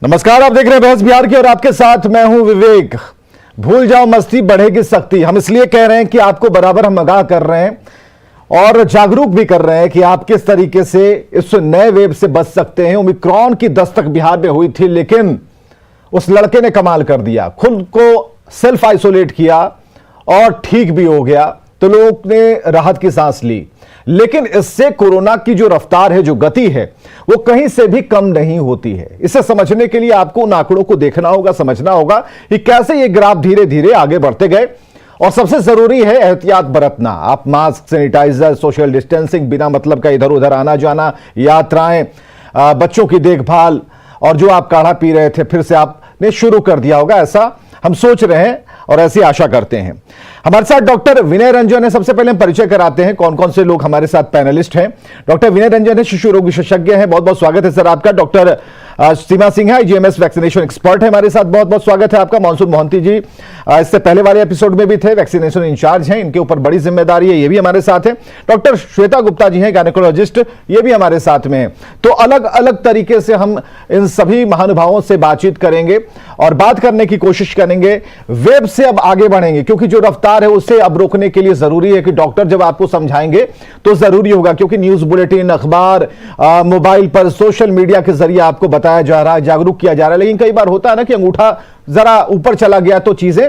नमस्कार, आप देख रहे हैं बहस बिहार की और आपके साथ मैं हूं विवेक। भूल जाओ मस्ती बढ़ेगी सख्ती, हम इसलिए कह रहे हैं कि आपको बराबर हम आगाह कर रहे हैं और जागरूक भी कर रहे हैं कि आप किस तरीके से इस नए वेव से बच सकते हैं। ओमिक्रॉन की दस्तक बिहार में हुई थी, लेकिन उस लड़के ने कमाल कर दिया, खुद को सेल्फ आइसोलेट किया और ठीक भी हो गया, तो लोगों ने राहत की सांस ली। लेकिन इससे कोरोना की जो रफ्तार है, जो गति है, वो कहीं से भी कम नहीं होती है। इसे समझने के लिए आपको उन आंकड़ों को देखना होगा, समझना होगा कि कैसे ये ग्राफ धीरे धीरे आगे बढ़ते गए। और सबसे जरूरी है एहतियात बरतना। आप मास्क, सैनिटाइजर, सोशल डिस्टेंसिंग, बिना मतलब का इधर उधर आना जाना, यात्राएं, बच्चों की देखभाल, और जो आप काढ़ा पी रहे थे फिर से आपने शुरू कर दिया होगा, ऐसा हम सोच रहे हैं और ऐसी आशा करते हैं। हमारे साथ डॉक्टर विनय रंजन है। सबसे पहले हम परिचय कराते हैं कौन कौन से लोग हमारे साथ पैनलिस्ट हैं। डॉक्टर विनय रंजन है, शिशु रोग विशेषज्ञ हैं, बहुत बहुत स्वागत है सर आपका। डॉक्टर सीमा सिंह है, जीएमएस वैक्सीनेशन एक्सपर्ट है, हमारे साथ बहुत बहुत स्वागत है आपका। मानसून मोहंती जी इससे पहले वाले एपिसोड में भी थे, वैक्सीनेशन इंचार्ज हैं, इनके ऊपर बड़ी जिम्मेदारी है, ये भी हमारे साथ है। डॉक्टर श्वेता गुप्ता जी हैं, गायनेकोलॉजिस्ट, ये भी हमारे साथ में है। तो अलग अलग तरीके से हम इन सभी महानुभावों से बातचीत करेंगे और बात करने की कोशिश करेंगे। वेब से अब आगे बढ़ेंगे क्योंकि जो रफ्तार है उसे अब रोकने के लिए जरूरी है कि डॉक्टर जब आपको समझाएंगे तो जरूरी होगा, क्योंकि न्यूज बुलेटिन, अखबार, मोबाइल पर, सोशल मीडिया के जरिए आपको बताया जा रहा है, जागरूक किया जा रहा है। लेकिन कई बार होता है ना कि अंगूठा जरा ऊपर चला गया तो चीजें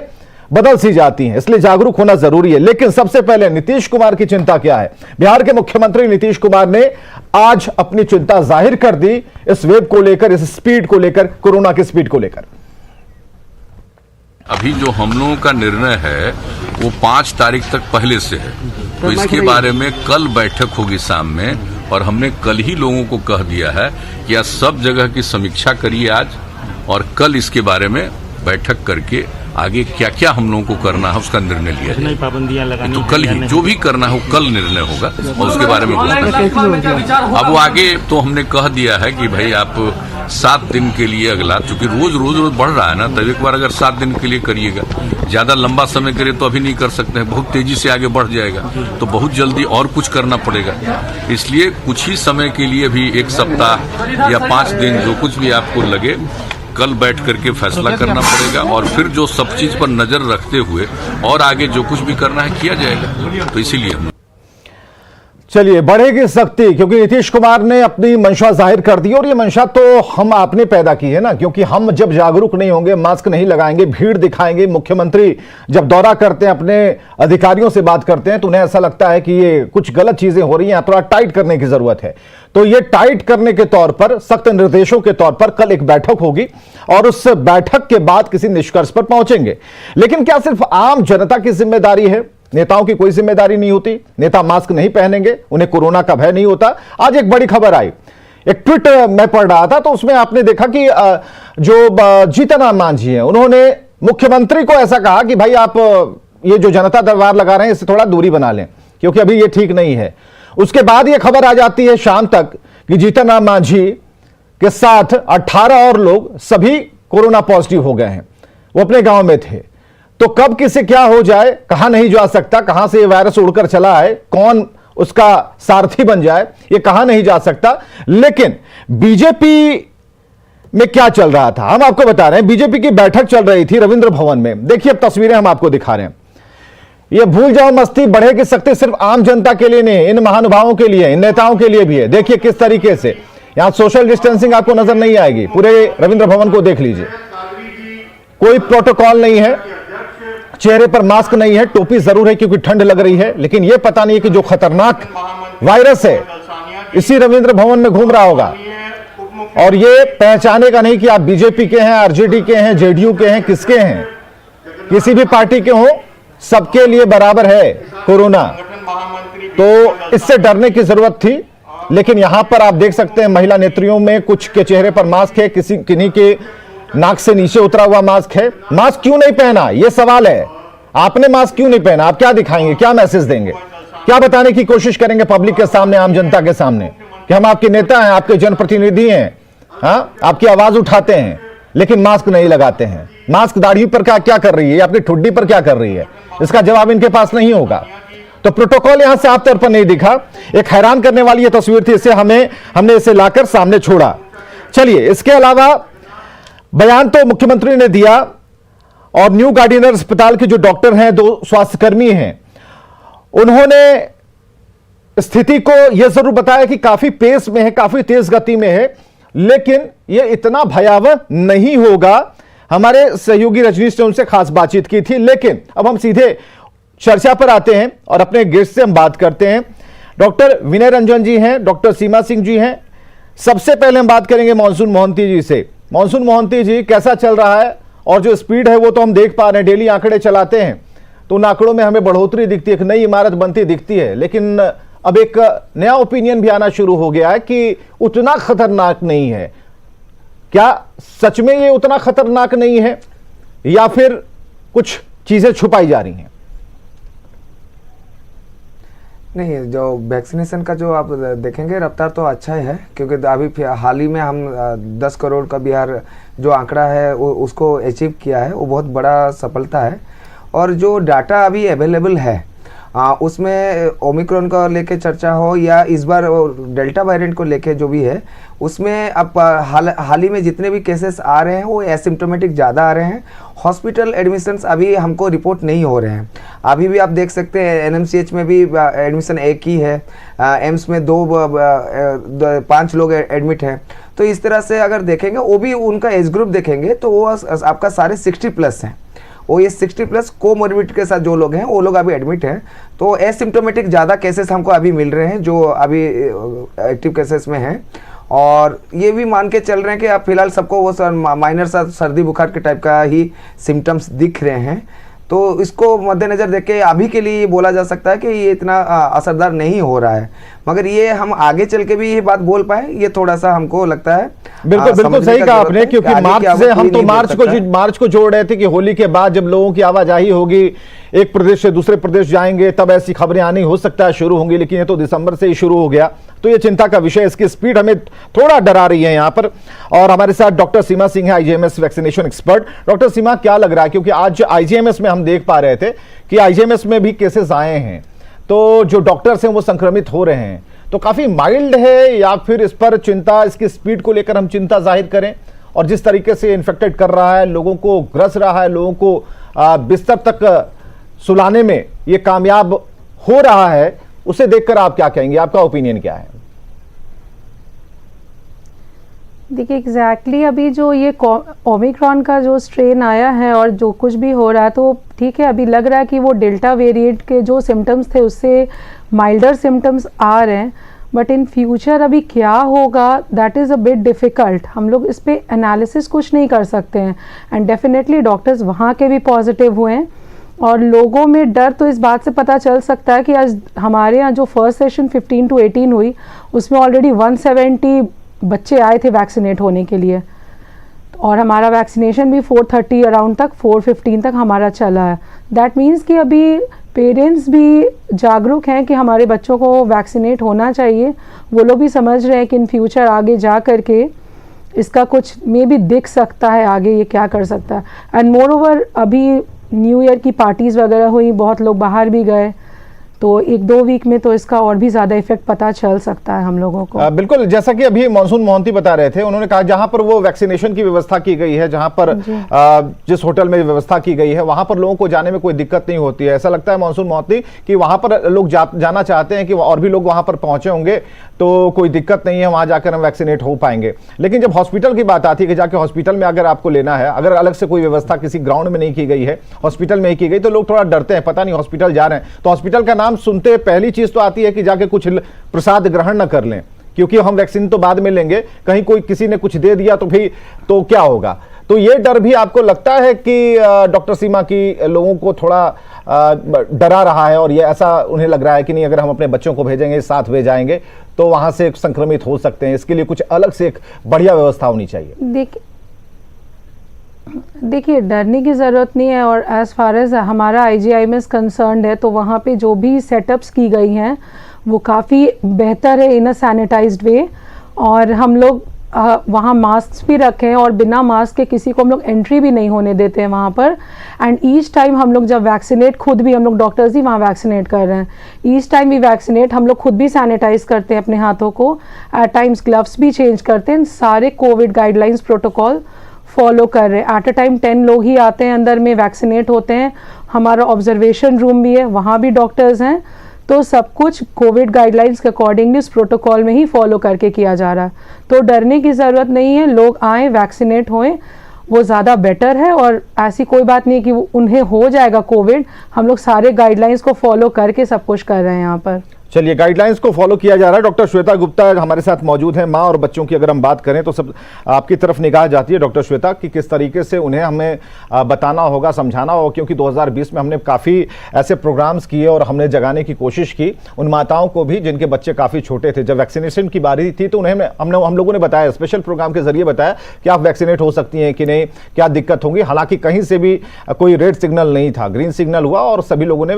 बदल सी जाती हैं, इसलिए जागरूक होना जरूरी है। लेकिन सबसे पहले नीतीश कुमार की चिंता क्या है? बिहार के मुख्यमंत्री नीतीश कुमार ने आज अपनी चिंता जाहिर कर दी इस वेब को लेकर, इस स्पीड को लेकर, कोरोना की स्पीड को लेकर। अभी जो हम लोगों का निर्णय है वो 5 तारीख तक पहले से है, तो इसके बारे में कल बैठक होगी शाम में, और हमने कल ही लोगों को कह दिया है कि आज सब जगह की समीक्षा करिए आज, और कल इसके बारे में बैठक करके आगे क्या क्या हम लोगों को करना है उसका निर्णय लिया जाए। पाबंदियां लगानी, तो कल ही जो भी करना है वो कल निर्णय होगा और उसके बारे में अब वो आगे तो हमने कह दिया है कि भाई आप 7 दिन के लिए अगला, चूंकि रोज बढ़ रहा है ना, तब एक बार अगर 7 दिन के लिए करिएगा, ज्यादा लंबा समय करे तो अभी नहीं कर सकते हैं, बहुत तेजी से आगे बढ़ जाएगा तो बहुत जल्दी और कुछ करना पड़ेगा। इसलिए कुछ ही समय के लिए भी 1 सप्ताह या 5 दिन जो कुछ भी आपको लगे, कल बैठ करके फैसला करना पड़ेगा और फिर जो सब चीज पर नजर रखते हुए और आगे जो कुछ भी करना है किया जाएगा। तो इसीलिए हम चलिए, बढ़ेगी सख्ती, क्योंकि नीतीश कुमार ने अपनी मंशा जाहिर कर दी और ये मंशा तो हम आपने पैदा की है ना, क्योंकि हम जब जागरूक नहीं होंगे, मास्क नहीं लगाएंगे, भीड़ दिखाएंगे, मुख्यमंत्री जब दौरा करते हैं, अपने अधिकारियों से बात करते हैं तो उन्हें ऐसा लगता है कि ये कुछ गलत चीजें हो रही हैं, थोड़ा टाइट करने की जरूरत है। तो ये टाइट करने के तौर पर, सख्त निर्देशों के तौर पर कल एक बैठक होगी और उस बैठक के बाद किसी निष्कर्ष पर पहुंचेंगे। लेकिन क्या सिर्फ आम जनता की जिम्मेदारी है? नेताओं की कोई जिम्मेदारी नहीं होती? नेता मास्क नहीं पहनेंगे, उन्हें कोरोना का भय नहीं होता? आज एक बड़ी खबर आई, एक ट्वीट मैं पढ़ रहा था तो उसमें आपने देखा कि जो जीतन राम मांझी हैं, उन्होंने मुख्यमंत्री को ऐसा कहा कि भाई आप ये जो जनता दरबार लगा रहे हैं इससे थोड़ा दूरी बना लें, क्योंकि अभी ये ठीक नहीं है। उसके बाद ये खबर आ जाती है शाम तक कि जीतन राम मांझी के साथ 18 और लोग सभी कोरोना पॉजिटिव हो गए हैं, वो अपने गांव में थे। तो कब किसे क्या हो जाए, कहां नहीं जा सकता, कहां से ये वायरस उड़कर चला है, कौन उसका सारथी बन जाए, ये कहां नहीं जा सकता। लेकिन बीजेपी में क्या चल रहा था हम आपको बता रहे हैं। बीजेपी की बैठक चल रही थी रविंद्र भवन में, देखिए अब तस्वीरें हम आपको दिखा रहे हैं। ये भूल जाओ मस्ती बढ़ेगी सख्ती सिर्फ आम जनता के लिए नहीं, इन महानुभावों के लिए, इन नेताओं के लिए भी है। देखिए किस तरीके से यहां सोशल डिस्टेंसिंग आपको नजर नहीं आएगी, पूरे रविंद्र भवन को देख लीजिए, कोई प्रोटोकॉल नहीं है, चेहरे पर मास्क नहीं है, टोपी जरूर है क्योंकि ठंड लग रही है, लेकिन यह पता नहीं है कि जो खतरनाक वायरस है इसी रविंद्र भवन में घूम रहा होगा। और ये पहचाने का नहीं कि आप बीजेपी के हैं, आरजेडी के हैं, जेडीयू के हैं, किसके हैं, किसी भी पार्टी के हो, सबके लिए बराबर है कोरोना। तो इससे डरने की जरूरत थी। लेकिन यहां पर आप देख सकते हैं महिला नेत्रियों में कुछ के चेहरे पर मास्क है, किन्हीं के नाक से नीचे उतरा हुआ मास्क है। मास्क क्यों नहीं पहना, यह सवाल है। आपने मास्क क्यों नहीं पहना? आप क्या दिखाएंगे, क्या मैसेज देंगे, क्या बताने की कोशिश करेंगे पब्लिक के सामने, आम जनता के सामने कि हम आपके नेता हैं, आपके जनप्रतिनिधि हैं, हाँ, आपकी आवाज उठाते हैं, लेकिन मास्क नहीं लगाते हैं। मास्क दाढ़ी पर क्या कर रही है, आपकी ठुड्डी पर क्या कर रही है, इसका जवाब इनके पास नहीं होगा। तो प्रोटोकॉल यहां साफ तौर पर नहीं दिखा। एक हैरान करने वाली यह तस्वीर थी, इसे हमने इसे लाकर सामने छोड़ा। चलिए, इसके अलावा बयान तो मुख्यमंत्री ने दिया और न्यू गार्डिनर अस्पताल के जो डॉक्टर हैं, 2 स्वास्थ्यकर्मी हैं, उन्होंने स्थिति को यह जरूर बताया कि काफी पेस में है, काफी तेज गति में है, लेकिन यह इतना भयावह नहीं होगा। हमारे सहयोगी रजनीश ने उनसे खास बातचीत की थी। लेकिन अब हम सीधे चर्चा पर आते हैं और अपने गेस्ट से हम बात करते हैं। डॉक्टर विनय रंजन जी हैं, डॉक्टर सीमा सिंह जी हैं। सबसे पहले हम बात करेंगे मॉनसून मोहंती जी से। मॉनसून मोहंती जी, कैसा चल रहा है? और जो स्पीड है वो तो हम देख पा रहे हैं, डेली आंकड़े चलाते हैं तो उन आंकड़ों में हमें बढ़ोतरी दिखती है, एक नई इमारत बनती दिखती है। लेकिन अब एक नया ओपिनियन भी आना शुरू हो गया है कि उतना खतरनाक नहीं है। क्या सच में ये उतना खतरनाक नहीं है या फिर कुछ चीजें छुपाई जा रही हैं? नहीं, जो वैक्सीनेशन का जो आप देखेंगे रफ्तार तो अच्छा ही है, क्योंकि अभी हाल ही में हम 10 करोड़ का बिहार जो आंकड़ा है उसको अचीव किया है, वो बहुत बड़ा सफलता है। और जो डाटा अभी अवेलेबल है उसमें ओमिक्रॉन को लेके चर्चा हो या इस बार डेल्टा वेरिएंट को लेके जो भी है, उसमें अब हाल ही में जितने भी केसेस आ रहे हैं वो एसिम्प्टोमेटिक ज़्यादा आ रहे हैं। हॉस्पिटल एडमिशन्स अभी हमको रिपोर्ट नहीं हो रहे हैं। अभी भी आप देख सकते हैं NMCH में भी एडमिशन एक ही है, एम्स में 5 लोग एडमिट हैं। तो इस तरह से अगर देखेंगे, वो भी उनका एज ग्रुप देखेंगे तो वो आपका सारे 60+ हैं। वो ये 60+ कोमोर्बिडिटी के साथ जो लोग हैं वो लोग अभी एडमिट हैं। तो एसिम्प्टोमेटिक ज़्यादा केसेस हमको अभी मिल रहे हैं जो अभी एक्टिव केसेस में हैं। और ये भी मान के चल रहे हैं कि अब फिलहाल सबको वो माइनर सा सर्दी बुखार के टाइप का ही सिम्टम्स दिख रहे हैं। तो इसको मद्देनज़र देख के अभी के लिए बोला जा सकता है कि ये इतना असरदार नहीं हो रहा है। मगर ये हम आगे चल के भी ये बात बोल पाए, ये थोड़ा सा हमको लगता है बिल्कुल सही कहा आपने, क्योंकि मार्च से हम तो मार्च को जोड़ रहे थे कि होली के बाद जब लोगों की आवाजाही होगी, एक प्रदेश से दूसरे प्रदेश जाएंगे, तब ऐसी खबरें आनी हो सकता है शुरू होंगी। लेकिन ये तो दिसंबर से ही शुरू हो गया, तो ये चिंता का विषय, इसकी स्पीड हमें थोड़ा डरा रही है यहाँ पर। और हमारे साथ डॉक्टर सीमा सिंह है, IGMS वैक्सीनेशन एक्सपर्ट। डॉक्टर सीमा, क्या लग रहा है, क्योंकि आज IGMS में हम देख पा रहे थे कि IGMS में भी केसेस आए हैं, तो जो डॉक्टर्स हैं वो संक्रमित हो रहे हैं, तो काफी माइल्ड है या फिर इस पर चिंता, इसकी स्पीड को लेकर हम चिंता जाहिर करें? और जिस तरीके से इन्फेक्टेड कर रहा है, लोगों को ग्रस रहा है, लोगों को बिस्तर तक सुलाने में ये कामयाब हो रहा है, उसे देखकर आप क्या कहेंगे? आपका ओपिनियन क्या है? देखिए एग्जैक्टली अभी जो ये ओमिक्रॉन का जो स्ट्रेन आया है और जो कुछ भी हो रहा है, तो ठीक है, अभी लग रहा है कि वो डेल्टा वेरिएंट के जो सिम्टम्स थे उससे माइल्डर सिम्टम्स आ रहे हैं। बट इन फ्यूचर अभी क्या होगा, that is a bit difficult. हम लोग इस पे एनालिसिस कुछ नहीं कर सकते हैं। एंड डेफिनेटली डॉक्टर्स वहाँ के भी पॉजिटिव हुए हैं और लोगों में डर तो इस बात से पता चल सकता है कि आज हमारे यहाँ जो फर्स्ट सेशन 15 to 18 हुई, उसमें ऑलरेडी 170 बच्चे आए थे वैक्सीनेट होने के लिए, और हमारा वैक्सीनेशन भी 4:30 अराउंड तक, 4:15 तक हमारा चला है। दैट मीन्स कि अभी पेरेंट्स भी जागरूक हैं कि हमारे बच्चों को वैक्सीनेट होना चाहिए। वो लोग भी समझ रहे हैं कि इन फ्यूचर आगे जा कर के इसका कुछ मे भी दिख सकता है, आगे ये क्या कर सकता है। एंड मोर ओवर अभी न्यू ईयर की पार्टीज़ वगैरह हुई, बहुत लोग बाहर भी गए, तो 1-2 वीक में तो इसका और भी ज़्यादा इफेक्ट पता चल सकता है हम लोगों को। बिल्कुल, जैसा कि अभी मॉनसून मोहंती बता रहे थे, उन्होंने कहा जहां पर वो वैक्सीनेशन की व्यवस्था की गई है, जहां पर जिस होटल में व्यवस्था की गई है, वहां पर लोगों को जाने में कोई दिक्कत नहीं होती है। ऐसा लगता है मॉनसून मोहंती कि वहां पर लोग जाना चाहते हैं कि और भी लोग वहां पर पहुंचे होंगे, तो कोई दिक्कत नहीं है, वहां जाकर हम वैक्सीनेट हो पाएंगे। लेकिन जब हॉस्पिटल की बात आती है कि जाके हॉस्पिटल में अगर आपको लेना है, अगर अलग से कोई व्यवस्था किसी ग्राउंड में नहीं की गई है, हॉस्पिटल में ही की गई, तो लोग थोड़ा डरते हैं, पता नहीं हॉस्पिटल जा रहे हैं तो हॉस्पिटल का नाम सुनते पहली चीज तो आती है कि जाके कुछ प्रसाद ग्रहण न कर लें, क्योंकि हम वैक्सीन तो बाद में लेंगे, कहीं कोई किसी ने कुछ दे दिया तो फिर तो क्या होगा। तो ये डर भी आपको लगता है कि डॉक्टर सीमा की लोगों को थोड़ा डरा रहा है, और ये ऐसा उन्हें लग रहा है कि नहीं, अगर हम अपने बच्चों को भेजेंगे, साथ भेज जाएंगे तो वहां से संक्रमित हो सकते हैं, इसके लिए कुछ अलग से एक बढ़िया व्यवस्था होनी चाहिए? देखिए डरने की ज़रूरत नहीं है। और एज़ फार एज हमारा IGIMS कंसर्न्ड है, तो वहाँ पे जो भी सेटअप्स की गई हैं वो काफ़ी बेहतर है इन अ सैनिटाइज्ड वे। और हम लोग वहाँ मास्क भी रखे हैं और बिना मास्क के किसी को हम लोग एंट्री भी नहीं होने देते हैं वहाँ पर। एंड ईच टाइम हम लोग जब वैक्सीनेट, खुद भी हम लोग डॉक्टर्स ही वहाँ वैक्सीनेट कर रहे हैं, ईच टाइम भी वैक्सीनेट हम लोग खुद भी सैनिटाइज करते हैं अपने हाथों को, एट टाइम्स ग्लव्स भी चेंज करते हैं। सारे कोविड गाइडलाइंस प्रोटोकॉल फॉलो कर रहे हैं। एट अ टाइम 10 लोग ही आते हैं, अंदर में वैक्सीनेट होते हैं। हमारा ऑब्जर्वेशन रूम भी है, वहाँ भी डॉक्टर्स हैं। तो सब कुछ कोविड गाइडलाइंस के अकॉर्डिंगली उस प्रोटोकॉल में ही फॉलो करके किया जा रहा है। तो डरने की ज़रूरत नहीं है, लोग आएँ, वैक्सीनेट होएं, वो ज़्यादा बेटर है। और ऐसी कोई बात नहीं है कि उन्हें हो जाएगा कोविड। हम लोग सारे गाइडलाइंस को फॉलो करके सब कुछ कर रहे हैं यहाँ पर। चलिए, गाइडलाइंस को फॉलो किया जा रहा है। डॉक्टर श्वेता गुप्ता हमारे साथ मौजूद हैं। माँ और बच्चों की अगर हम बात करें तो सब आपकी तरफ निगाह जाती है डॉक्टर श्वेता कि किस तरीके से उन्हें हमें बताना होगा, समझाना होगा, क्योंकि 2020 में हमने काफ़ी ऐसे प्रोग्राम्स किए और हमने जगाने की कोशिश की उन माताओं को भी जिनके बच्चे काफ़ी छोटे थे। जब वैक्सीनेशन की बारी थी तो उन्हें हम लोगों ने बताया, स्पेशल प्रोग्राम के जरिए बताया कि आप वैक्सीनेट हो सकती हैं कि नहीं, क्या दिक्कत होगी। हालांकि कहीं से भी कोई रेड सिग्नल नहीं था, ग्रीन सिग्नल हुआ और सभी लोगों ने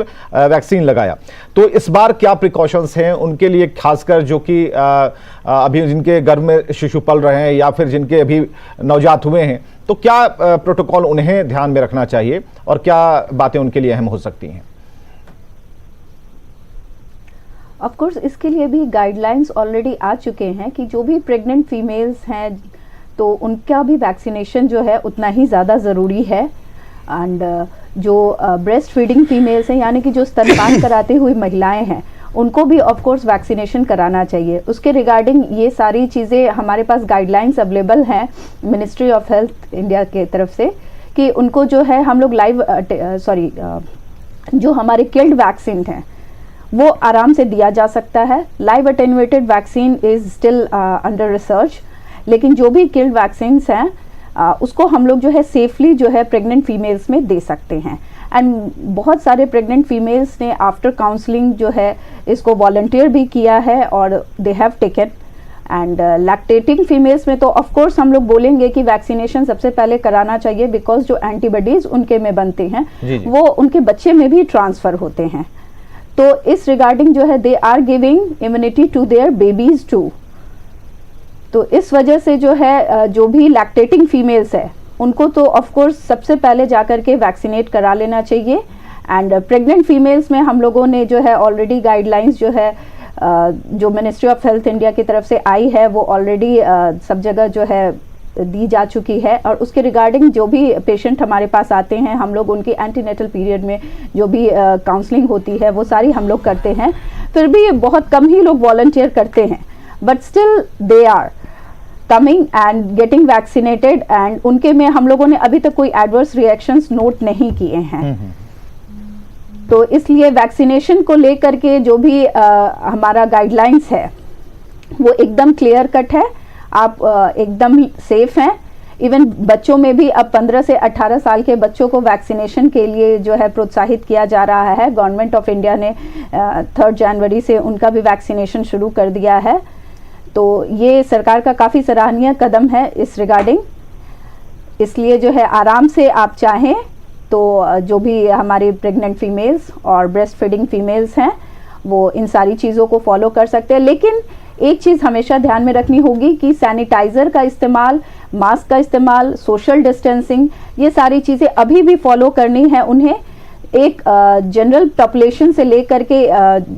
वैक्सीन लगाया। तो इस बार क्या प्रिकॉशंस हैं उनके लिए, खासकर जो कि अभी जिनके गर्भ में शिशु पल रहे हैं या फिर जिनके अभी नवजात हुए हैं, तो क्या प्रोटोकॉल उन्हें ध्यान में रखना चाहिए और क्या बातें उनके लिए अहम हो सकती हैं? ऑफ कोर्स इसके लिए भी गाइडलाइंस ऑलरेडी आ चुके हैं कि जो भी प्रेग्नेंट फीमेल्स हैं तो उनका भी वैक्सीनेशन जो है उतना ही ज़्यादा ज़रूरी है। एंड जो ब्रेस्ट फीडिंग फीमेल्स हैं, यानी कि जो स्तनपान कराते हुई महिलाएं हैं, उनको भी ऑफ कोर्स वैक्सीनेशन कराना चाहिए। उसके रिगार्डिंग ये सारी चीज़ें हमारे पास गाइडलाइंस अवेलेबल हैं मिनिस्ट्री ऑफ हेल्थ इंडिया के तरफ से कि उनको जो है हम लोग जो हमारे किल्ड वैक्सीन हैं वो आराम से दिया जा सकता है। Live attenuated vaccine is still under research, लेकिन जो भी किल्ड वैक्सीन्स हैं उसको हम लोग जो है सेफली जो है प्रेग्नेंट फीमेल्स में दे सकते हैं। एंड बहुत सारे प्रेग्नेंट फीमेल्स ने आफ्टर काउंसलिंग जो है इसको वॉलंटियर भी किया है और they have taken. And lactating females में तो ऑफ कोर्स हम लोग बोलेंगे कि वैक्सीनेशन सबसे पहले कराना चाहिए, बिकॉज जो एंटीबॉडीज उनके में बनते हैं वो उनके बच्चे में भी ट्रांसफ़र होते हैं। तो इस रिगार्डिंग जो है they are giving immunity to their babies too. तो इस वजह से जो है जो भी लैक्टेटिंग फीमेल्स है उनको तो ऑफ कोर्स सबसे पहले जाकर के वैक्सीनेट करा लेना चाहिए। एंड प्रेग्नेंट फीमेल्स में हम लोगों ने जो है ऑलरेडी गाइडलाइंस जो है जो मिनिस्ट्री ऑफ हेल्थ इंडिया की तरफ से आई है वो ऑलरेडी सब जगह जो है दी जा चुकी है। और उसके रिगार्डिंग जो भी पेशेंट हमारे पास आते हैं हम लोग उनकी एंटीनेटल पीरियड में जो भी काउंसलिंग होती है वो सारी हम लोग करते हैं। फिर भी बहुत कम ही लोग वॉलंटियर करते हैं, but still they are coming and getting vaccinated. And उनके में हम लोगों ने अभी तक कोई एडवर्स रिएक्शंस नोट नहीं किए हैं। तो इसलिए वैक्सीनेशन को लेकर के जो भी हमारा गाइडलाइंस है वो एकदम क्लियर कट है। आप एकदम सेफ हैं। इवन बच्चों में भी अब 15 से 18 साल के बच्चों को वैक्सीनेशन के लिए जो है प्रोत्साहित किया जा रहा है। गवर्नमेंट ऑफ इंडिया ने 3 जनवरी से उनका भी वैक्सीनेशन शुरू कर दिया है। तो ये सरकार का काफ़ी सराहनीय कदम है इस रिगार्डिंग। इसलिए जो है आराम से आप चाहें तो जो भी हमारी प्रेग्नेंट फीमेल्स और ब्रेस्ट फीडिंग फीमेल्स हैं वो इन सारी चीज़ों को फॉलो कर सकते हैं। लेकिन एक चीज़ हमेशा ध्यान में रखनी होगी कि सैनिटाइज़र का इस्तेमाल, मास्क का इस्तेमाल, सोशल डिस्टेंसिंग, ये सारी चीज़ें अभी भी फॉलो करनी है उन्हें। एक जनरल पॉपुलेशन से लेकर के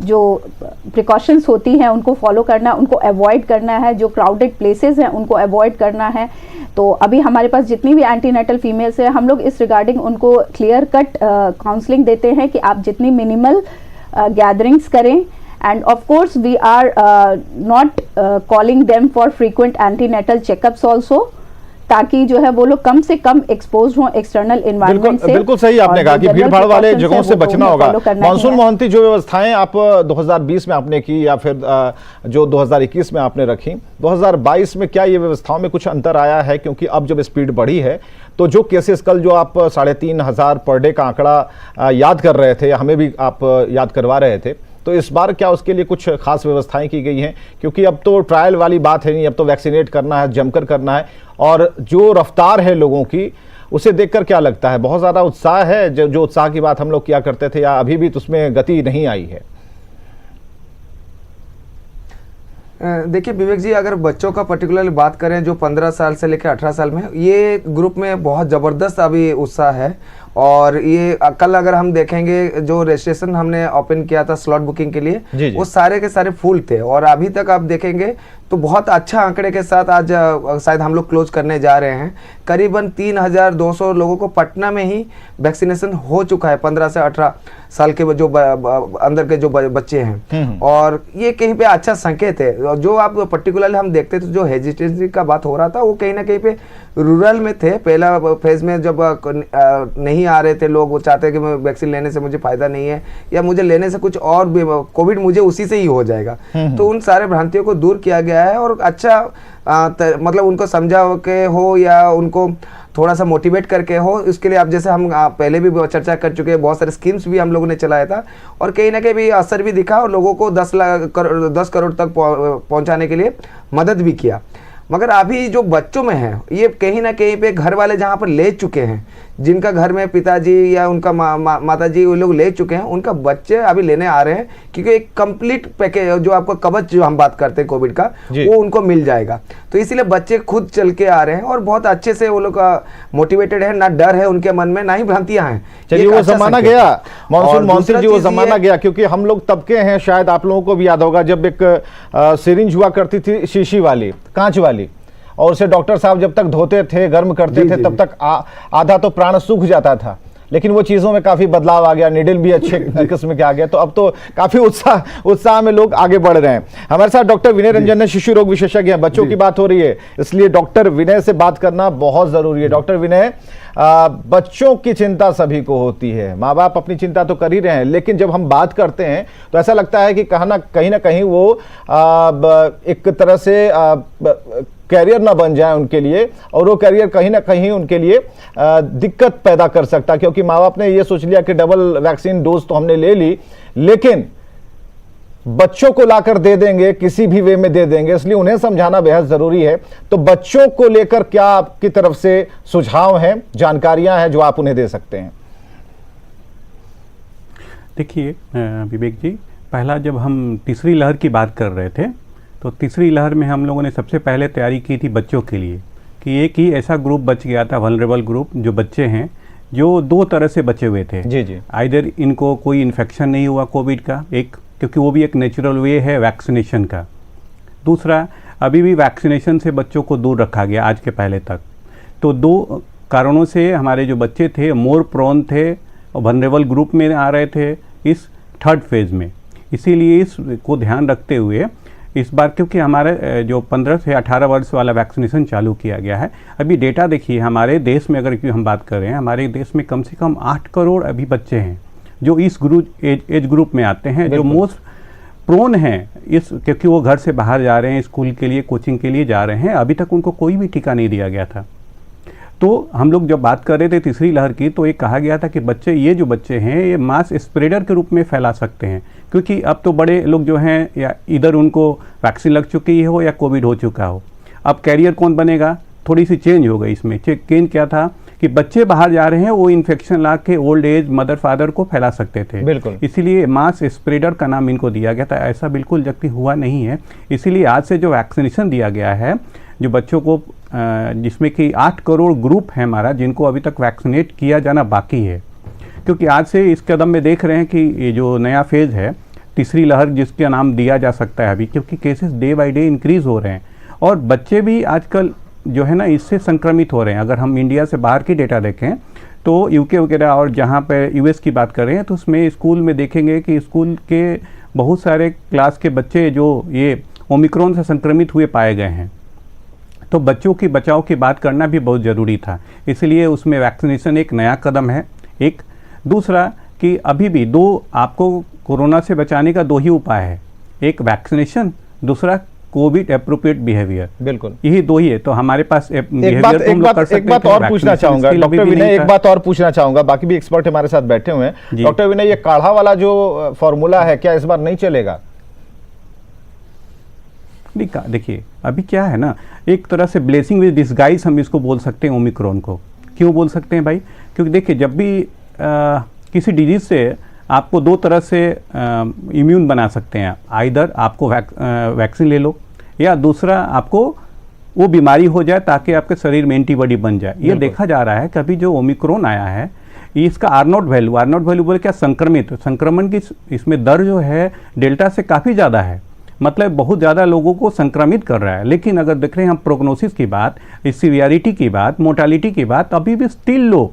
जो प्रिकॉशंस होती हैं उनको फॉलो करना, उनको अवॉइड करना है। जो क्राउडेड प्लेसेस हैं उनको अवॉइड करना है। तो अभी हमारे पास जितनी भी एंटीनेटल फीमेल्स हैं हम लोग इस रिगार्डिंग उनको क्लियर कट काउंसलिंग देते हैं कि आप जितनी मिनिमल गैदरिंग्स करें। And of course we are not calling them for frequent antenatal checkups also, ताकि जो है वो लोग कम से कम एक्सपोज हों एक्सटर्नल एनवायरनमेंट से। बिल्कुल सही आपने कहा कि भीड़ भाड़ वाले जगहों से बचना होगा। मानसून मोहंती, जो व्यवस्थाएं आप 2020 में आपने की या फिर जो 2021 में आपने रखी, 2022 में क्या ये व्यवस्थाओं में कुछ अंतर आया है? क्योंकि अब जब स्पीड बढ़ी है तो जो केसेस कल जो आप 3,500 पर डे का आंकड़ा याद कर रहे थे, हमें भी आप याद करवा रहे थे, तो इस बार क्या उसके लिए कुछ खास व्यवस्थाएं की गई हैं? क्योंकि अब तो ट्रायल वाली बात है नहीं, अब तो वैक्सीनेट करना है, जमकर करना है। और जो रफ्तार है लोगों की, उसे देखकर क्या लगता है? बहुत ज़्यादा उत्साह है? जो उत्साह की बात हम लोग किया करते थे, या अभी भी तो उसमें गति नहीं आई है? देखिए विवेक जी, अगर बच्चों का पर्टिकुलरली बात करें जो 15 साल से लेकर 18 साल में, ये ग्रुप में बहुत ज़बरदस्त अभी उत्साह है। और ये कल अगर हम देखेंगे जो रजिस्ट्रेशन हमने ओपन किया था स्लॉट बुकिंग के लिए, जी। वो सारे के सारे फुल थे। और अभी तक आप देखेंगे तो बहुत अच्छा आंकड़े के साथ आज शायद हम लोग क्लोज करने जा रहे हैं। करीबन 3200 लोगों को पटना में ही वैक्सीनेशन हो चुका है, 15 से 18 साल के जो अंदर के जो बच्चे हैं। और ये कहीं पे अच्छा संकेत है। और जो आप पर्टिकुलरली हम देखते थे जो हेजिटेंसी का बात हो रहा था, वो कहीं ना कहीं पे रूरल में थे। पहला फेज में जब नहीं आ रहे थे लोग, वो चाहते कि मैं वैक्सीन लेने से मुझे फायदा नहीं है या मुझे लेने से कुछ और कोविड मुझे उसी से ही हो जाएगा, तो उन सारे भ्रांतियों को दूर किया गया है। और अच्छा मतलब उनको समझा के हो या उनको थोड़ा सा मोटिवेट करके हो, इसके लिए आप जैसे हम पहले भी चर्चा कर चुके हैं, बहुत सारे स्कीम्स भी हम लोगों ने चलाया था और कहीं ना कहीं भी असर भी दिखा और लोगों को 10 करोड़ तक पहुंचाने के लिए मदद भी किया। मगर अभी जो बच्चों में है, ये कहीं ना कहीं पे घर वाले जहाँ पर ले चुके हैं, जिनका घर में पिताजी या उनका माताजी वो लोग ले चुके हैं, उनका बच्चे अभी लेने आ रहे हैं, क्योंकि एक कंप्लीट पैकेज जो आपको कवच जो हम बात करते हैं कोविड का, वो उनको मिल जाएगा। तो इसीलिए बच्चे खुद चल के आ रहे हैं और बहुत अच्छे से वो लोग मोटिवेटेड है, ना डर है उनके मन में, ना ही भ्रांतियां हैं। चलिए वो जमाना गया मॉनसून जी, वो जमाना गया, क्योंकि हम लोग तबके हैं, शायद आप लोगों को भी याद होगा जब एक सिरिंज हुआ करती थी शीशी वाली, कांच वाली, और उसे डॉक्टर साहब जब तक धोते थे, गर्म करते थे, तब तक आधा तो प्राण सूख जाता था। लेकिन वो चीज़ों में काफ़ी बदलाव आ गया, निडल भी अच्छे किस्म के आ गया, तो अब तो काफ़ी उत्साह में लोग आगे बढ़ रहे हैं। हमारे साथ डॉक्टर विनय रंजन है, शिशु रोग विशेषज्ञ हैं। बच्चों की बात हो रही है, इसलिए डॉक्टर विनय से बात करना बहुत ज़रूरी है। डॉक्टर विनय, बच्चों की चिंता सभी को होती है, माँ बाप अपनी चिंता तो कर ही रहे हैं, लेकिन जब हम बात करते हैं तो ऐसा लगता है कि कहीं ना कहीं वो एक तरह से कैरियर ना बन जाए उनके लिए, और वो कैरियर कहीं ना कहीं उनके लिए दिक्कत पैदा कर सकता है, क्योंकि माँ बाप ने ये सोच लिया कि डबल वैक्सीन डोज तो हमने ले ली, लेकिन बच्चों को लाकर दे देंगे, किसी भी वे में दे देंगे, इसलिए उन्हें समझाना बेहद जरूरी है। तो बच्चों को लेकर क्या आपकी तरफ से सुझाव हैं, जानकारियां हैं जो आप उन्हें दे सकते हैं? देखिए विवेक जी, पहला जब हम तीसरी लहर की बात कर रहे थे, तो तीसरी लहर में हम लोगों ने सबसे पहले तैयारी की थी बच्चों के लिए, कि एक ही ऐसा ग्रुप बच गया था, वल्नरेबल ग्रुप, जो बच्चे हैं जो दो तरह से बचे हुए थे। जी। आइदर इनको कोई इन्फेक्शन नहीं हुआ कोविड का, एक, क्योंकि वो भी एक नेचुरल वे है वैक्सीनेशन का। दूसरा, अभी भी वैक्सीनेशन से बच्चों को दूर रखा गया आज के पहले तक। तो दो कारणों से हमारे जो बच्चे थे मोर प्रोन थे और वल्नरेबल ग्रुप में आ रहे थे इस थर्ड फेज़ में। इसीलिए इसको ध्यान रखते हुए इस बार, क्योंकि हमारे जो 15 से 18 वर्ष वाला वैक्सीनेशन चालू किया गया है, अभी डेटा देखिए हमारे देश में, अगर हम बात कर रहे हैं, हमारे देश में कम से कम 8 करोड़ अभी बच्चे हैं जो इस एज ग्रुप में आते हैं, जो मोस्ट प्रोन हैं इस, क्योंकि वो घर से बाहर जा रहे हैं, स्कूल के लिए, कोचिंग के लिए जा रहे हैं, अभी तक उनको कोई भी टीका नहीं दिया गया था। तो हम लोग जब बात कर रहे थे तीसरी लहर की, तो ये कहा गया था कि बच्चे, ये जो बच्चे हैं, ये मास स्प्रेडर के रूप में फैला सकते हैं, क्योंकि अब तो बड़े लोग जो हैं, या इधर उनको वैक्सीन लग चुकी हो या कोविड हो चुका हो, अब कैरियर कौन बनेगा, थोड़ी सी चेंज हो गई इसमें। चेंज क्या था कि बच्चे बाहर जा रहे हैं, वो इन्फेक्शन ला के ओल्ड एज मदर फादर को फैला सकते थे, बिल्कुल। इसीलिए मास स्प्रेडर का नाम इनको दिया गया था। ऐसा बिल्कुल जबकि हुआ नहीं है। इसीलिए आज से जो वैक्सीनेशन दिया गया है, जो बच्चों को, जिसमें कि 8 करोड़ ग्रुप है हमारा, जिनको अभी तक वैक्सीनेट किया जाना बाकी है, क्योंकि आज से इस कदम में देख रहे हैं कि ये जो नया फेज़ है, तीसरी लहर जिसका नाम दिया जा सकता है अभी, क्योंकि cases day by day increase हो रहे हैं और बच्चे भी आजकल जो है ना इससे संक्रमित हो रहे हैं। अगर हम इंडिया से बाहर की डेटा देखें तो यूके वगैरह और जहाँ पर यूएस की बात कर रहे हैं, तो उसमें स्कूल में देखेंगे कि स्कूल के बहुत सारे क्लास के बच्चे जो ये ओमिक्रॉन से संक्रमित हुए पाए गए हैं। तो बच्चों की बचाव की बात करना भी बहुत ज़रूरी था, इसलिए उसमें वैक्सीनेशन एक नया कदम है। एक दूसरा कि अभी भी आपको कोरोना से बचाने का 2 ही उपाय है, एक वैक्सीनेशन, दूसरा कोविड एप्रोप्रिएट बिहेवियर। बिल्कुल, यही 2 ही है। तो हमारे पास एक बात और पूछना चाहूंगा डॉक्टर विनय, एक बात और पूछना चाहूंगा, बाकी भी एक्सपर्ट हमारे साथ बैठे हुए हैं। डॉक्टर विनय, ये काढ़ा वाला जो फॉर्मूला है, क्या इस बार नहीं चलेगा? देखिए अभी क्या है ना, एक तरह से ब्लेसिंग विद डिस्गाइज हम इसको बोल सकते हैं ओमिक्रॉन को। क्यों बोल सकते हैं भाई? क्योंकि देखिए जब भी किसी डिजीज से आपको 2 तरह से इम्यून बना सकते हैं, आइदर आपको वैक्सीन ले लो, या दूसरा आपको वो बीमारी हो जाए ताकि आपके शरीर में एंटीबॉडी बन जाए। ये देखा जा रहा है कि अभी जो ओमिक्रॉन आया है, इसका आर नॉट वैल्यू बोले क्या, संक्रमित, संक्रमण की इसमें दर जो है डेल्टा से काफ़ी ज़्यादा है, मतलब बहुत ज़्यादा लोगों को संक्रमित कर रहा है। लेकिन अगर देख रहे हैं हम प्रोग्नोसिस की बात, सीवियरिटी की बात, मोर्टालिटी की बात, अभी भी स्टिल लो,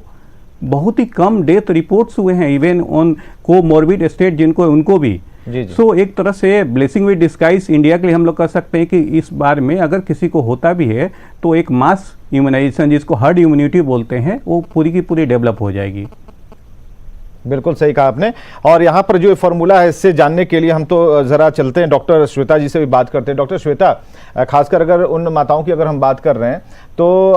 बहुत ही कम डेथ रिपोर्ट्स हुए हैं इवन ऑन कोमॉर्बिड स्टेट जिनको, उनको भी। सो एक तरह से ब्लेसिंग विद डिस्गाइज इंडिया के लिए हम लोग कह सकते हैं कि इस बार में अगर किसी को होता भी है तो एक मास इम्यूनाइजेशन जिसको हर्ड इम्यूनिटी बोलते हैं वो पूरी की पूरी डेवलप हो जाएगी। बिल्कुल सही कहा आपने। और यहाँ पर जो फॉर्मूला है इससे जानने के लिए हम तो ज़रा चलते हैं, डॉक्टर श्वेता जी से भी बात करते हैं। डॉक्टर श्वेता, खासकर अगर उन माताओं की अगर हम बात कर रहे हैं तो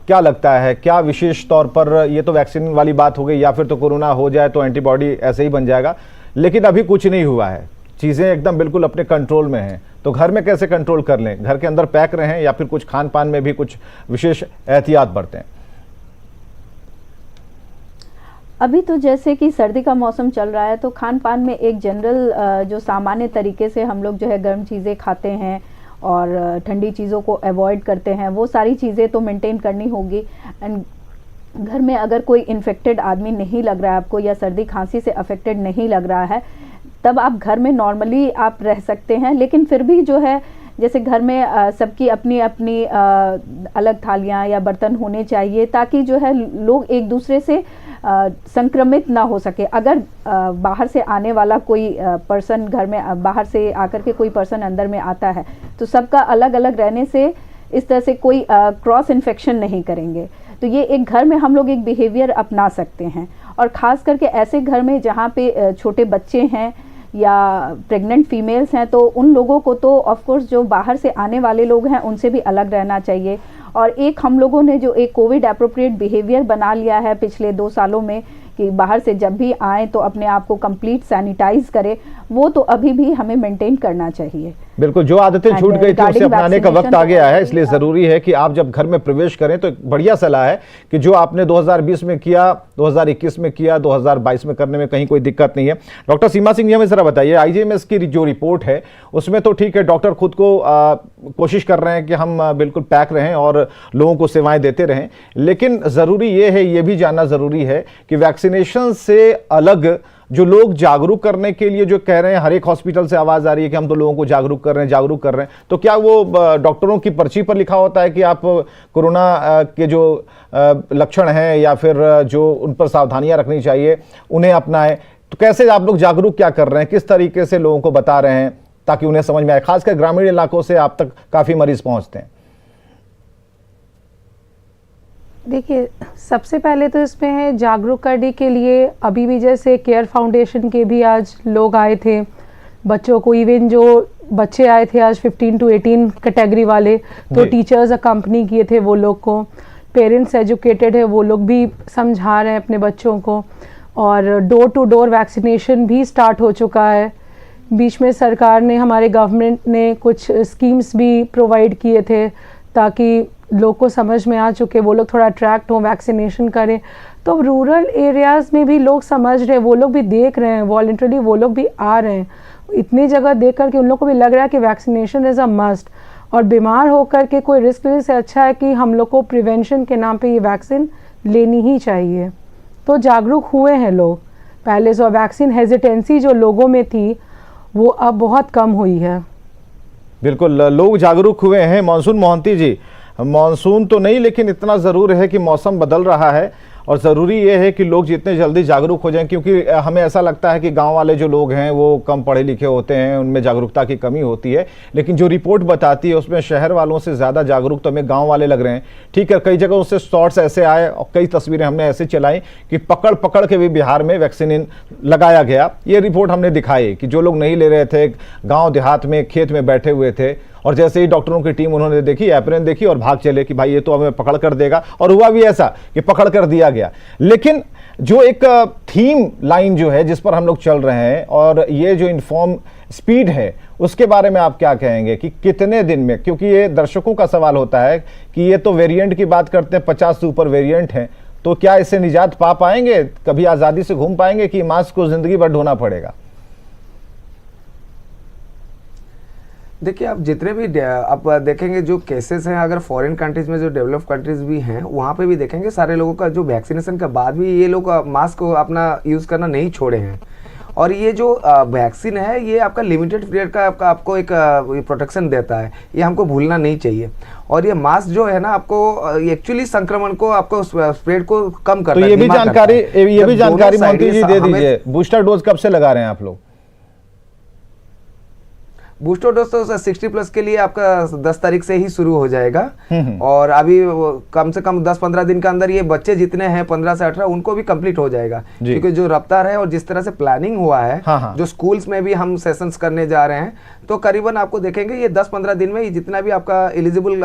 क्या लगता है, क्या विशेष तौर पर, ये तो वैक्सीन वाली बात हो गई, या फिर तो कोरोना हो जाए तो एंटीबॉडी ऐसे ही बन जाएगा, लेकिन अभी कुछ नहीं हुआ है, चीज़ें एकदम बिल्कुल अपने कंट्रोल में हैं, तो घर में कैसे कंट्रोल कर लें? घर के अंदर पैक रहें या फिर कुछ खान पान में भी कुछ विशेष एहतियात बरतें? अभी तो जैसे कि सर्दी का मौसम चल रहा है तो खान पान में एक जनरल जो सामान्य तरीके से हम लोग जो है गर्म चीज़ें खाते हैं और ठंडी चीज़ों को अवॉइड करते हैं, वो सारी चीज़ें तो मेंटेन करनी होगी। एंड घर में अगर कोई इन्फेक्टेड आदमी नहीं लग रहा है आपको, या सर्दी खांसी से अफेक्टेड नहीं लग रहा है, तब आप घर में नॉर्मली आप रह सकते हैं। लेकिन फिर भी जो है जैसे घर में सबकी अपनी अपनी अलग थालियाँ या बर्तन होने चाहिए, ताकि जो है लोग एक दूसरे से संक्रमित ना हो सके। अगर बाहर से आने वाला कोई पर्सन घर में, बाहर से आकर के कोई पर्सन अंदर में आता है, तो सबका अलग अलग रहने से इस तरह से कोई क्रॉस इन्फेक्शन नहीं करेंगे। तो ये एक घर में हम लोग एक बिहेवियर अपना सकते हैं। और ख़ास करके ऐसे घर में जहाँ पे छोटे बच्चे हैं या प्रेग्नेंट फीमेल्स हैं, तो उन लोगों को तो ऑफ कोर्स जो बाहर से आने वाले लोग हैं उनसे भी अलग रहना चाहिए। और एक हम लोगों ने जो एक कोविड एप्रोप्रिएट बिहेवियर बना लिया है पिछले 2 सालों में कि बाहर से जब भी आए तो अपने आप को कंप्लीट सैनिटाइज करें, वो तो अभी भी हमें मेंटेन करना चाहिए। बिल्कुल, जो आदतें छूट गई थी उसे अपनाने का वक्त आ गया है, इसलिए जरूरी है कि आप जब घर में प्रवेश करें तो एक बढ़िया सलाह है कि जो आपने 2020 में किया, 2021 में किया, 2022 में करने में कहीं कोई दिक्कत नहीं है। डॉक्टर सीमा सिंह जी, हमें जरा बताइए, आईजीएमएस की जो रिपोर्ट है उसमें तो ठीक है, डॉक्टर खुद को कोशिश कर रहे हैं कि हम बिल्कुल पैक रहें और लोगों को सेवाएं देते रहें, लेकिन जरूरी ये है, ये भी जानना जरूरी है कि वैक्सीनेशन से अलग जो लोग जागरूक करने के लिए जो कह रहे हैं, हर एक हॉस्पिटल से आवाज आ रही है कि हम तो लोगों को जागरूक कर रहे हैं, तो क्या वो डॉक्टरों की पर्ची पर लिखा होता है कि आप कोरोना के जो लक्षण हैं या फिर जो उन पर सावधानियां रखनी चाहिए उन्हें अपनाएं? तो कैसे आप लोग जागरूक क्या कर रहे हैं, किस तरीके से लोगों को बता रहे हैं ताकि उन्हें समझ में आए? खासकर ग्रामीण इलाकों से आप तक काफी मरीज पहुंचते हैं। देखिए, सबसे पहले तो इसमें है जागरूक करने के लिए, अभी भी जैसे केयर फाउंडेशन के भी आज लोग आए थे, बच्चों को, इवन जो बच्चे आए थे आज 15 to 18 कैटेगरी वाले, तो टीचर्स अकम्पनी किए थे वो लोग को, पेरेंट्स एजुकेटेड है वो लोग भी समझा रहे हैं अपने बच्चों को, और डोर टू डोर वैक्सीनेशन भी स्टार्ट हो चुका है। बीच में सरकार ने, हमारे गवर्नमेंट ने कुछ स्कीम्स भी प्रोवाइड किए थे ताकि लोग को समझ में आ चुके, वो लोग थोड़ा अट्रैक्ट हों, वैक्सीनेशन करें। तो रूरल एरियाज़ में भी लोग समझ रहे हैं, वो लोग भी देख रहे हैं, वॉलंटरली वो लोग भी आ रहे हैं। इतनी जगह देख कर के उन लोग को भी लग रहा है कि वैक्सीनेशन इज़ अ मस्ट, और बीमार होकर के कोई रिस्क लेने से अच्छा है कि हम लोग को प्रिवेंशन के नाम पे ये वैक्सीन लेनी ही चाहिए। तो जागरूक हुए हैं लोग पहले से, वैक्सीन हेजिटेंसी जो लोगों में थी वो अब बहुत कम हुई है। बिल्कुल, लोग जागरूक हुए हैं। मानसून मोहंती जी, मानसून तो नहीं, लेकिन इतना ज़रूर है कि मौसम बदल रहा है और ज़रूरी ये है कि लोग जितने जल्दी जागरूक हो जाएं, क्योंकि हमें ऐसा लगता है कि गांव वाले जो लोग हैं वो कम पढ़े लिखे होते हैं, उनमें जागरूकता की कमी होती है, लेकिन जो रिपोर्ट बताती है उसमें शहर वालों से ज़्यादा जागरूक तो हमें गांव वाले लग रहे हैं। ठीक है, कई जगहों से शॉर्ट्स ऐसे आए और कई तस्वीरें हमने ऐसे चलाई कि पकड़ पकड़ के भी बिहार में वैक्सीन लगाया गया। ये रिपोर्ट हमने दिखाई कि जो लोग नहीं ले रहे थे, गाँव देहात में खेत में बैठे हुए थे, और जैसे ही डॉक्टरों की टीम उन्होंने देखी, एप्रेन देखी और भाग चले कि भाई ये तो हमें पकड़ कर देगा, और हुआ भी ऐसा कि पकड़ कर दिया गया। लेकिन जो एक थीम लाइन जो है जिस पर हम लोग चल रहे हैं, और ये जो इन्फॉर्म स्पीड है, उसके बारे में आप क्या कहेंगे कि कितने दिन में, क्योंकि ये दर्शकों का सवाल होता है कि ये तो वेरिएंट की बात करते हैं, 50 से ऊपर वेरिएंट हैं, तो क्या इससे निजात पा पाएंगे, कभी आज़ादी से घूम पाएंगे कि मास्क को जिंदगी भर ढोना पड़ेगा? देखिए आप जितने भी आप देखेंगे जो केसेस हैं, अगर फॉरेन कंट्रीज में जो डेवलप कंट्रीज भी हैं वहाँ पे भी देखेंगे सारे लोगों का जो वैक्सीनेशन के बाद भी ये लोग मास्क को अपना यूज़ करना नहीं छोड़े हैं। और ये जो वैक्सीन है ये आपका लिमिटेड पीरियड का आपको एक प्रोटेक्शन देता है, ये हमको भूलना नहीं चाहिए। और ये मास्क जो है ना आपको एक्चुअली संक्रमण को आपको स्प्रेड को कम करता तो है। ये भी धीमा करता जानकारी है। ये भी जब जानकारी दोनों मोंटी जी साइड दे हमें- दीजिए, बूस्टर डोज कब से लगा रहे हैं आप लोग? बूस्टर डोज तो 60 प्लस के लिए आपका 10 तारीख से ही शुरू हो जाएगा। और अभी कम से कम 10-15 दिन के अंदर ये बच्चे जितने हैं 15 से 18 उनको भी कंप्लीट हो जाएगा, जी। क्योंकि जो रफ्तार है और जिस तरह से प्लानिंग हुआ है, हाँ। जो स्कूल्स में भी हम सेशंस करने जा रहे हैं, तो करीबन आपको देखेंगे ये 10-15 दिन में जितना भी आपका एलिजिबल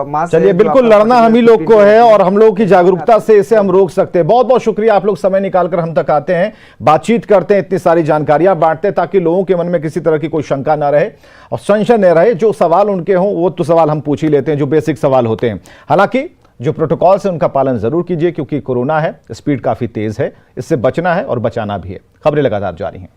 मास। चलिए, बिल्कुल लड़ना हम ही लोग को है और हम लोग की जागरूकता से इसे हम रोक सकते हैं। बहुत बहुत शुक्रिया, आप लोग समय निकालकर हम तक आते हैं, बातचीत करते हैं, इतनी सारी जानकारियां बांटते हैं ताकि लोगों के मन में किसी तरह की कोई शंका ना रहे और संशय न रहे। जो सवाल उनके हों वो तो सवाल हम पूछ ही लेते हैं, जो बेसिक सवाल होते हैं। हालांकि जो प्रोटोकॉल्स है उनका पालन जरूर कीजिए, क्योंकि कोरोना है, स्पीड काफी तेज है, इससे बचना है और बचाना भी है। खबरें लगातार जारी हैं।